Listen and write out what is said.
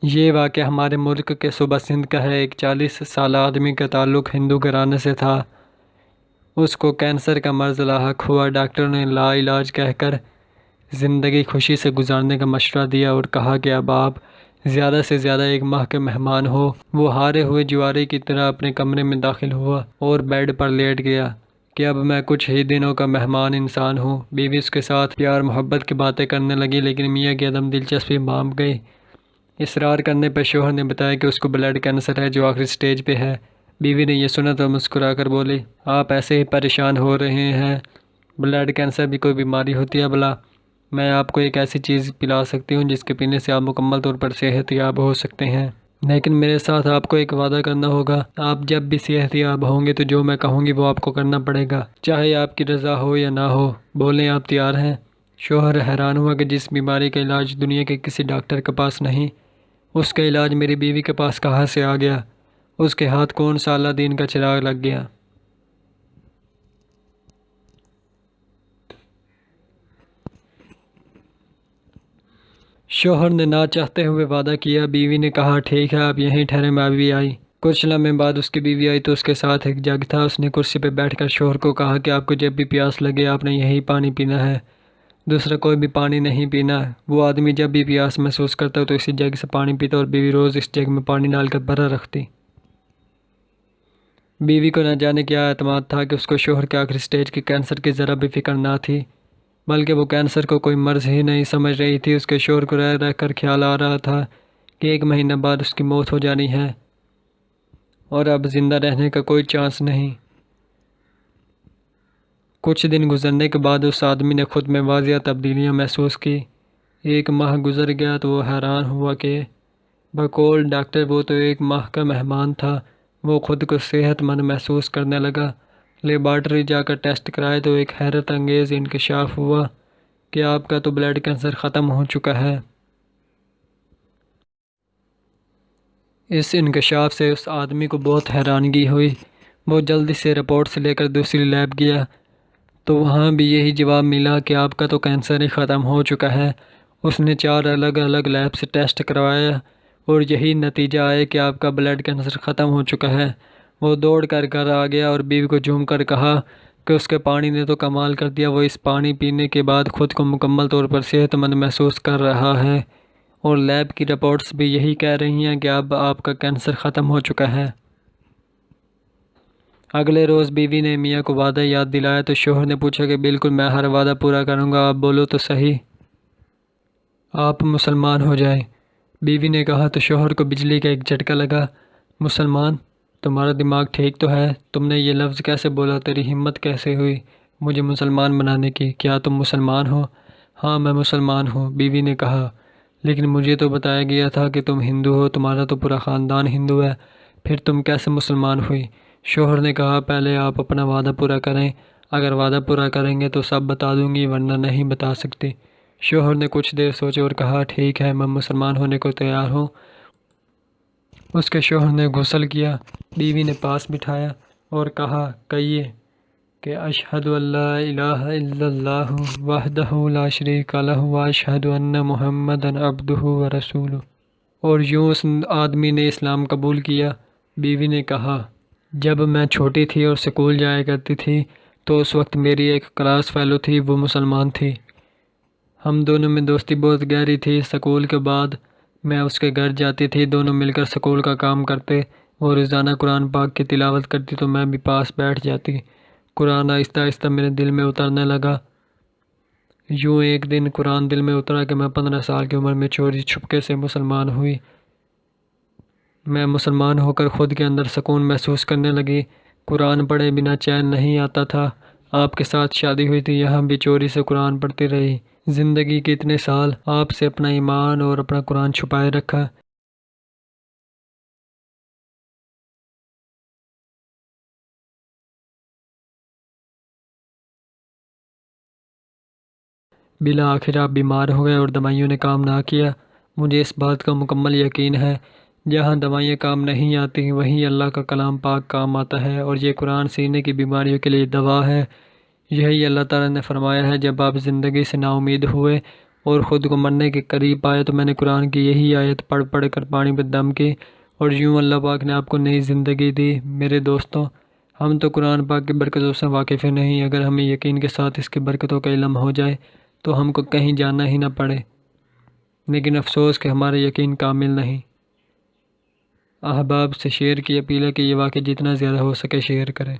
یہ واقعہ ہمارے ملک کے صوبہ سندھ کا ہے۔ ایک 40 سالہ آدمی کا تعلق ہندو گھرانے سے تھا۔ اس کو کینسر کا مرض لاحق ہوا۔ ڈاکٹر نے لا علاج کہہ کر زندگی خوشی سے گزارنے کا مشورہ دیا اور کہا کہ اب آپ زیادہ سے زیادہ 1 ماہ کے مہمان ہو۔ وہ ہارے ہوئے جواری کی طرح اپنے کمرے میں داخل ہوا اور بیڈ پر لیٹ گیا کہ اب میں کچھ ہی دنوں کا مہمان انسان ہوں۔ بیوی اس کے ساتھ پیار محبت کی باتیں کرنے لگی، لیکن میاں کی عدم دلچسپی بھانپ گئی۔ اصرار کرنے پر شوہر نے بتایا کہ اس کو بلڈ کینسر ہے جو آخری سٹیج پہ ہے۔ بیوی نے یہ سنا تو مسکرا کر بولی، آپ ایسے ہی پریشان ہو رہے ہیں، بلڈ کینسر بھی کوئی بیماری ہوتی ہے بھلا؟ میں آپ کو ایک ایسی چیز پلا سکتی ہوں جس کے پینے سے آپ مکمل طور پر صحت یاب ہو سکتے ہیں، لیکن میرے ساتھ آپ کو ایک وعدہ کرنا ہوگا۔ آپ جب بھی صحت یاب ہوں گے تو جو میں کہوں گی وہ آپ کو کرنا پڑے گا، چاہے آپ کی رضا ہو یا نہ ہو۔ بولیں، آپ تیار ہیں؟ شوہر حیران ہوا کہ جس بیماری کا علاج دنیا کے کسی ڈاکٹر کے پاس نہیں، اس کا علاج میری بیوی کے پاس کہاں سے آ گیا؟ اس کے ہاتھ کون سا اللہ دین کا چراغ لگ گیا؟ شوہر نے نہ چاہتے ہوئے وعدہ کیا۔ بیوی نے کہا، ٹھیک ہے، آپ یہیں ٹھہرے، میں ابھی آئی۔ کچھ لمحے بعد اس کی بیوی آئی تو اس کے ساتھ ایک جگ تھا۔ اس نے کرسی پہ بیٹھ کر شوہر کو کہا کہ آپ کو جب بھی پیاس لگے آپ نے یہی پانی پینا ہے، دوسرا کوئی بھی پانی نہیں پینا۔ وہ آدمی جب بھی پیاس محسوس کرتا تو اسی جگ سے پانی پیتا اور بیوی روز اس جگ میں پانی ڈال کر بھرا رکھتی۔ بیوی کو نہ جانے کیا اعتماد تھا کہ اس کو شوہر کے آخری سٹیج کے کینسر کی ذرا بھی فکر نہ تھی، بلکہ وہ کینسر کو کوئی مرض ہی نہیں سمجھ رہی تھی۔ اس کے شوہر کو رہ رہ کر خیال آ رہا تھا کہ 1 مہینہ بعد اس کی موت ہو جانی ہے اور اب زندہ رہنے کا کوئی چانس نہیں۔ کچھ دن گزرنے کے بعد اس آدمی نے خود میں واضح تبدیلیاں محسوس کی۔ 1 ماہ گزر گیا تو وہ حیران ہوا کہ بقول ڈاکٹر وہ تو 1 ماہ کا مہمان تھا۔ وہ خود کو صحت مند محسوس کرنے لگا۔ لیبارٹری جا کر ٹیسٹ کرائے تو ایک حیرت انگیز انکشاف ہوا کہ آپ کا تو بلڈ کینسر ختم ہو چکا ہے۔ اس انکشاف سے اس آدمی کو بہت حیرانگی ہوئی۔ وہ جلدی سے رپورٹس لے کر دوسری لیب گیا تو وہاں بھی یہی جواب ملا کہ آپ کا تو کینسر ہی ختم ہو چکا ہے۔ اس نے 4 الگ الگ لیب سے ٹیسٹ کروایا اور یہی نتیجہ آیا کہ آپ کا بلڈ کینسر ختم ہو چکا ہے۔ وہ دوڑ کر گھر آ گیا اور بیوی کو جھوم کر کہا کہ اس کے پانی نے تو کمال کر دیا۔ وہ اس پانی پینے کے بعد خود کو مکمل طور پر صحت مند محسوس کر رہا ہے اور لیب کی رپورٹس بھی یہی کہہ رہی ہیں کہ اب آپ کا کینسر ختم ہو چکا ہے۔ اگلے روز بیوی نے میاں کو وعدہ یاد دلایا تو شوہر نے پوچھا کہ بالکل، میں ہر وعدہ پورا کروں گا، آپ بولو تو صحیح، آپ مسلمان ہو جائیں۔ بیوی نے کہا تو شوہر کو بجلی کا ایک جھٹکا لگا۔ مسلمان؟ تمہارا دماغ ٹھیک تو ہے؟ تم نے یہ لفظ کیسے بولا؟ تیری ہمت کیسے ہوئی مجھے مسلمان بنانے کی؟ کیا تم مسلمان ہو؟ ہاں، میں مسلمان ہوں، بیوی نے کہا، لیکن مجھے تو بتایا گیا تھا کہ تم ہندو ہو، تمہارا تو پورا خاندان ہندو ہے، پھر تم کیسے مسلمان ہوئی؟ شوہر نے کہا، پہلے آپ اپنا وعدہ پورا کریں، اگر وعدہ پورا کریں گے تو سب بتا دوں گی، ورنہ نہیں بتا سکتی۔ شوہر نے کچھ دیر سوچے اور کہا، ٹھیک ہے، میں مسلمان ہونے کو تیار ہوں۔ اس کے شوہر نے غسل کیا، بیوی نے پاس بٹھایا اور کہا، کہیے کہ اشہد ان لا الہ الا اللہ وحدہ لا شریک لہ واشہد ان محمدا عبدہ ورسولہ۔ اور یوں اس آدمی نے اسلام قبول کیا۔ بیوی نے کہا، جب میں چھوٹی تھی اور سکول جایا کرتی تھی تو اس وقت میری ایک کلاس فیلو تھی، وہ مسلمان تھی۔ ہم دونوں میں دوستی بہت گہری تھی۔ سکول کے بعد میں اس کے گھر جاتی تھی، دونوں مل کر سکول کا کام کرتے، وہ روزانہ قرآن پاک کی تلاوت کرتی تو میں بھی پاس بیٹھ جاتی۔ قرآن آہستہ آہستہ میرے دل میں اترنے لگا۔ یوں ایک دن قرآن دل میں اترا کہ میں 15 سال کی عمر میں چوری چھپکے سے مسلمان ہوئی۔ میں مسلمان ہو کر خود کے اندر سکون محسوس کرنے لگی۔ قرآن پڑھے بنا چین نہیں آتا تھا۔ آپ کے ساتھ شادی ہوئی تھی، یہاں بھی چوری سے قرآن پڑھتی رہی۔ زندگی کے اتنے سال آپ سے اپنا ایمان اور اپنا قرآن چھپائے رکھا۔ بالآخر آپ بیمار ہو گئے اور دوائیوں نے کام نہ کیا۔ مجھے اس بات کا مکمل یقین ہے، جہاں دوائیاں کام نہیں آتی وہیں اللہ کا کلام پاک کام آتا ہے، اور یہ قرآن سینے کی بیماریوں کے لیے دوا ہے۔ یہی اللہ تعالیٰ نے فرمایا ہے، جب آپ زندگی سے نا امید ہوئے اور خود کو مرنے کے قریب پایا تو میں نے قرآن کی یہی آیت پڑھ پڑھ کر پانی پہ دم کی اور یوں اللہ پاک نے آپ کو نئی زندگی دی۔ میرے دوستوں، ہم تو قرآن پاک کی برکتوں سے واقف نہیں۔ اگر ہمیں یقین کے ساتھ اس کی برکتوں کا علم ہو جائے تو ہم کو کہیں جانا ہی نہ پڑے، لیکن افسوس کہ ہمارا یقین کامل نہیں۔ احباب سے شیئر کی اپیل ہے کہ یہ واقعہ جتنا زیادہ ہو سکے شیئر کریں۔